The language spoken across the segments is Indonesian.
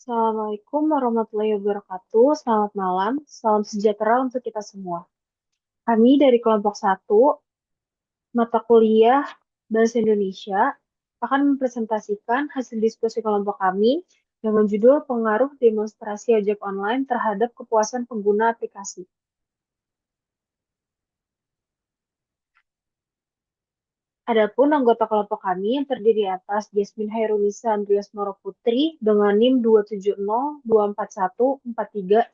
Assalamualaikum warahmatullahi wabarakatuh. Selamat malam. Salam sejahtera untuk kita semua. Kami dari kelompok satu mata kuliah Bahasa Indonesia akan mempresentasikan hasil diskusi kelompok kami dengan judul Pengaruh Demonstrasi Ojek Online terhadap Kepuasan Pengguna Aplikasi. Adapun anggota kelompok kami yang terdiri atas Jasmine Hairunisa Andreas Moro Putri dengan NIM 270 241 4381,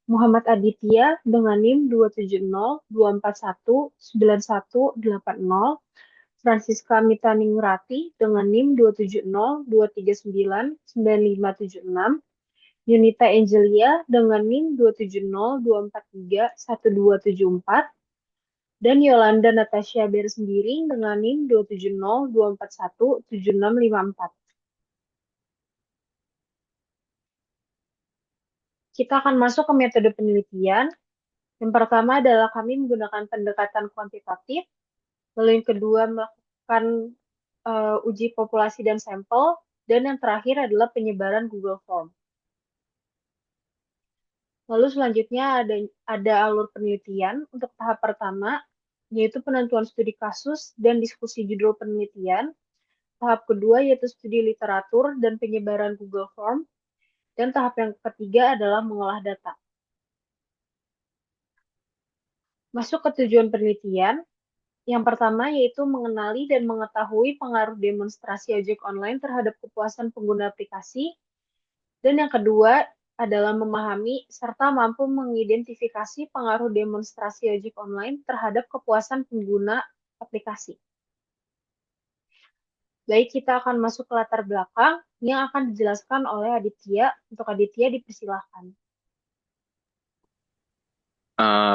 Muhammad Aditya dengan NIM 270 241 9180, Francisca Mitaningrat dengan NIM 270 239 9576, Yunita Angelia dengan NIM 270 243 1274, dan Yolanda Natasha sendiri dengan NIM 270 241 7654. Kita akan masuk ke metode penelitian. Yang pertama adalah kami menggunakan pendekatan kuantitatif, lalu yang kedua melakukan uji populasi dan sampel, dan yang terakhir adalah penyebaran Google Form. Lalu selanjutnya ada alur penelitian untuk tahap pertama, yaitu penentuan studi kasus dan diskusi judul penelitian. Tahap kedua yaitu studi literatur dan penyebaran Google Form. Dan tahap yang ketiga adalah mengolah data. Masuk ke tujuan penelitian. Yang pertama yaitu mengenali dan mengetahui pengaruh demonstrasi ojek online terhadap kepuasan pengguna aplikasi. Dan yang kedua adalah memahami serta mampu mengidentifikasi pengaruh demonstrasi ojek online terhadap kepuasan pengguna aplikasi. Baik, kita akan masuk ke latar belakang yang akan dijelaskan oleh Aditya. Untuk Aditya, dipersilahkan.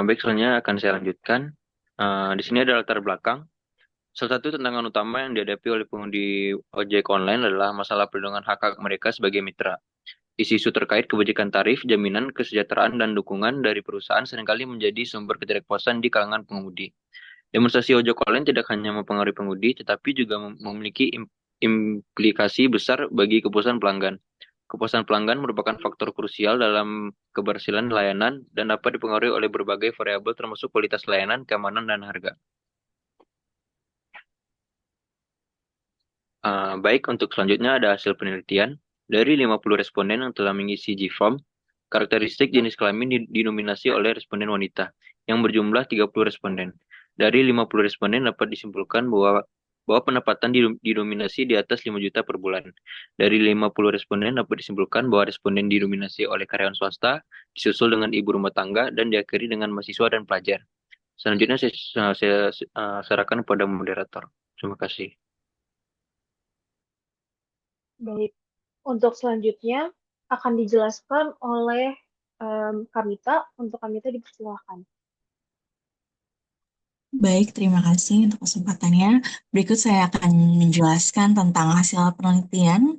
Baik, selanjutnya akan saya lanjutkan. Di sini ada latar belakang. Salah satu tantangan utama yang dihadapi oleh pengemudi ojek online adalah masalah perlindungan hak-hak mereka sebagai mitra. Isu-isu terkait kebijakan tarif, jaminan, kesejahteraan, dan dukungan dari perusahaan seringkali menjadi sumber ketidakpuasan di kalangan pengemudi. Demonstrasi ojek online tidak hanya mempengaruhi pengemudi, tetapi juga memiliki implikasi besar bagi kepuasan pelanggan. Kepuasan pelanggan merupakan faktor krusial dalam keberhasilan layanan dan dapat dipengaruhi oleh berbagai variabel termasuk kualitas layanan, keamanan, dan harga. Baik, untuk selanjutnya ada hasil penelitian. Dari 50 responden yang telah mengisi G-Form, karakteristik jenis kelamin dinominasi oleh responden wanita, yang berjumlah 30 responden. Dari 50 responden dapat disimpulkan bahwa pendapatan didominasi di atas 5 juta per bulan. Dari 50 responden dapat disimpulkan bahwa responden didominasi oleh karyawan swasta, disusul dengan ibu rumah tangga, dan diakhiri dengan mahasiswa dan pelajar. Selanjutnya saya serahkan kepada moderator. Terima kasih. Baik, untuk selanjutnya akan dijelaskan oleh Kamita. Untuk Kamita dipersilahkan. Baik, terima kasih untuk kesempatannya. Berikut saya akan menjelaskan tentang hasil penelitian.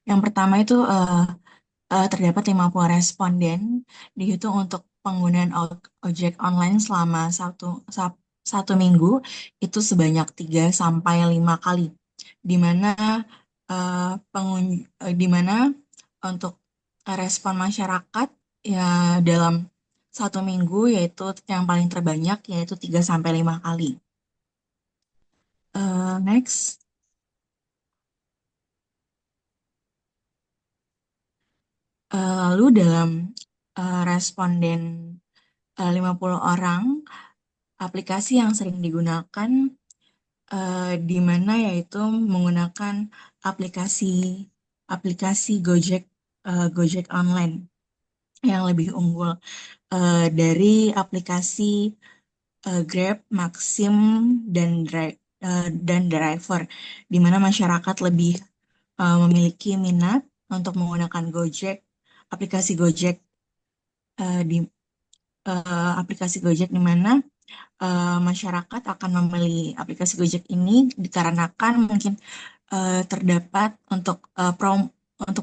Yang pertama itu terdapat 50 responden dihitung untuk penggunaan ojek online selama satu minggu itu sebanyak 3 sampai 5 kali. Di mana di mana untuk respon masyarakat ya dalam satu minggu yaitu yang paling terbanyak yaitu 3 sampai 5 kali. Next. Lalu dalam responden 50 orang, aplikasi yang sering digunakan di mana yaitu menggunakan aplikasi aplikasi Gojek online yang lebih unggul dari aplikasi Grab, Maxim, dan Driver, di mana masyarakat lebih memiliki minat untuk menggunakan aplikasi Gojek di aplikasi Gojek di mana masyarakat akan memilih aplikasi Gojek ini dikarenakan mungkin terdapat untuk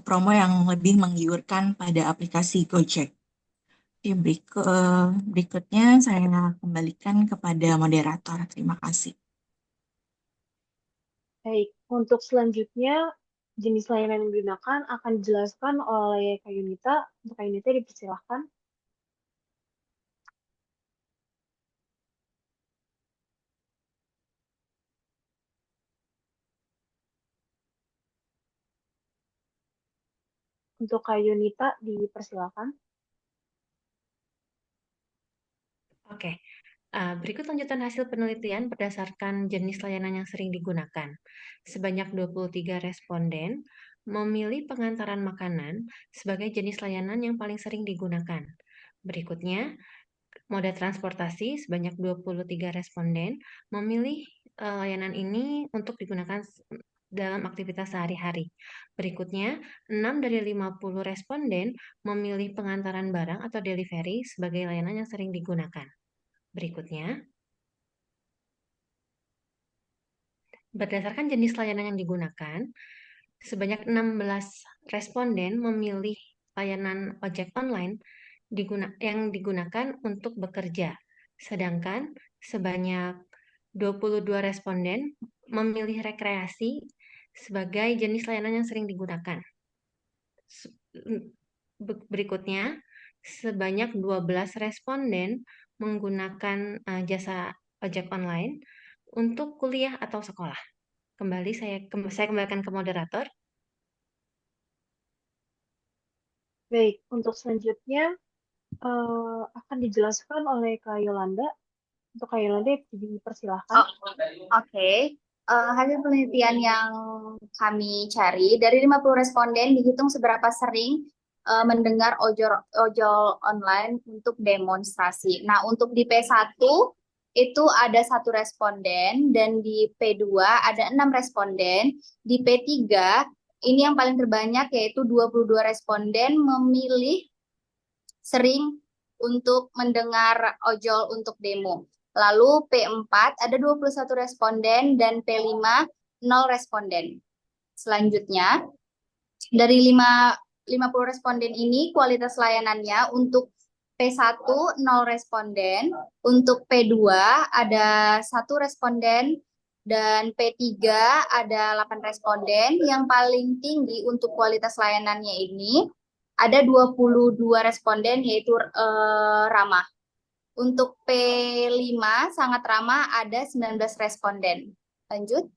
promo yang lebih menggiurkan pada aplikasi Gojek. Berikutnya saya kembalikan kepada moderator. Terima kasih. Baik, untuk selanjutnya jenis layanan yang digunakan akan dijelaskan oleh Kak Yunita. Untuk Kak Yunita dipersilahkan. Untuk Kak Yunita dipersilahkan. Oke, berikut lanjutan hasil penelitian berdasarkan jenis layanan yang sering digunakan. Sebanyak 23 responden memilih pengantaran makanan sebagai jenis layanan yang paling sering digunakan. Berikutnya, moda transportasi sebanyak 23 responden memilih layanan ini untuk digunakan dalam aktivitas sehari-hari. Berikutnya, 6 dari 50 responden memilih pengantaran barang atau delivery sebagai layanan yang sering digunakan. Berikutnya, berdasarkan jenis layanan yang digunakan, sebanyak 16 responden memilih layanan ojek online yang digunakan untuk bekerja, sedangkan sebanyak 22 responden memilih rekreasi sebagai jenis layanan yang sering digunakan. Berikutnya, sebanyak 12 responden menggunakan jasa ojek online untuk kuliah atau sekolah. Saya kembalikan ke moderator. Baik, untuk selanjutnya akan dijelaskan oleh Kak Yolanda. Untuk Kak Yolanda dipersilahkan. Oke. Hasil penelitian yang kami cari, dari 50 responden dihitung seberapa sering mendengar ojol online untuk demonstrasi. Nah, untuk di P1 itu ada 1 responden, dan di P2 ada 6 responden. Di P3 ini yang paling terbanyak, yaitu 22 responden memilih sering untuk mendengar ojol untuk demo. Lalu P4 ada 21 responden dan P5 0 responden. Selanjutnya, dari 50 responden ini kualitas layanannya untuk P1 0 responden, untuk P2 ada 1 responden, dan P3 ada 8 responden. Yang paling tinggi untuk kualitas layanannya ini ada 22 responden, yaitu ramah. Untuk P5 sangat ramah, ada 19 responden. Lanjut.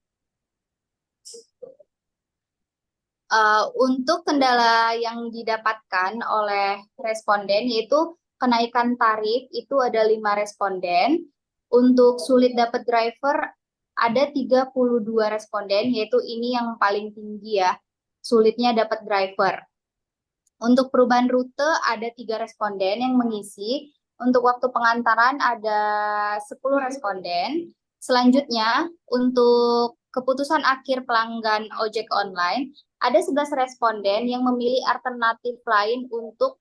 Untuk kendala yang didapatkan oleh responden, yaitu kenaikan tarif, itu ada 5 responden. Untuk sulit dapat driver, ada 32 responden, yaitu ini yang paling tinggi ya, sulitnya dapat driver. Untuk perubahan rute ada 3 responden yang mengisi. Untuk waktu pengantaran ada 10 responden. Selanjutnya, untuk keputusan akhir pelanggan ojek online, ada 11 responden yang memilih alternatif lain untuk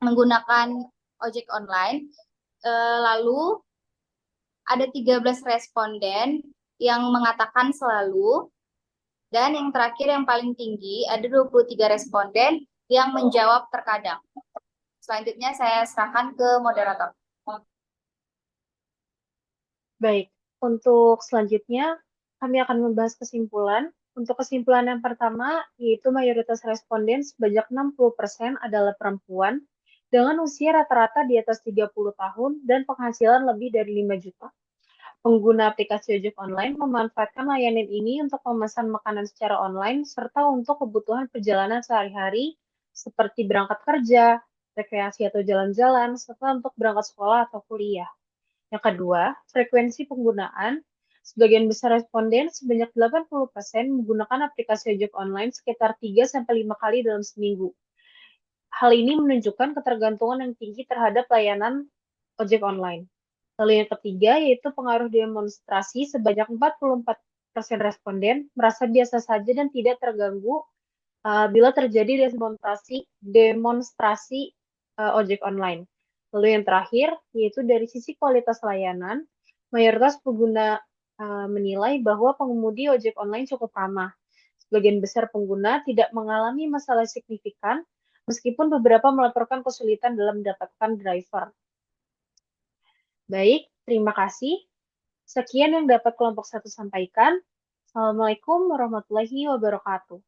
menggunakan ojek online. Lalu, ada 13 responden yang mengatakan selalu. Dan yang terakhir yang paling tinggi, ada 23 responden yang menjawab terkadang. Selanjutnya saya serahkan ke moderator. Baik, untuk selanjutnya kami akan membahas kesimpulan. Untuk kesimpulan yang pertama, yaitu mayoritas responden sebanyak 60% adalah perempuan dengan usia rata-rata di atas 30 tahun dan penghasilan lebih dari 5 juta. Pengguna aplikasi ojek online memanfaatkan layanan ini untuk memesan makanan secara online serta untuk kebutuhan perjalanan sehari-hari seperti berangkat kerja, rekreasi atau jalan-jalan, serta untuk berangkat sekolah atau kuliah. Yang kedua, frekuensi penggunaan. Sebagian besar responden, sebanyak 80%, menggunakan aplikasi ojek online sekitar 3-5 kali dalam seminggu. Hal ini menunjukkan ketergantungan yang tinggi terhadap layanan ojek online. Lalu yang ketiga, yaitu pengaruh demonstrasi. Sebanyak 44% responden merasa biasa saja dan tidak terganggu bila terjadi demonstrasi ojek online. Lalu yang terakhir, yaitu dari sisi kualitas layanan, mayoritas pengguna menilai bahwa pengemudi ojek online cukup ramah. Sebagian besar pengguna tidak mengalami masalah signifikan, meskipun beberapa melaporkan kesulitan dalam mendapatkan driver. Baik, terima kasih. Sekian yang dapat kelompok 1 sampaikan. Assalamualaikum warahmatullahi wabarakatuh.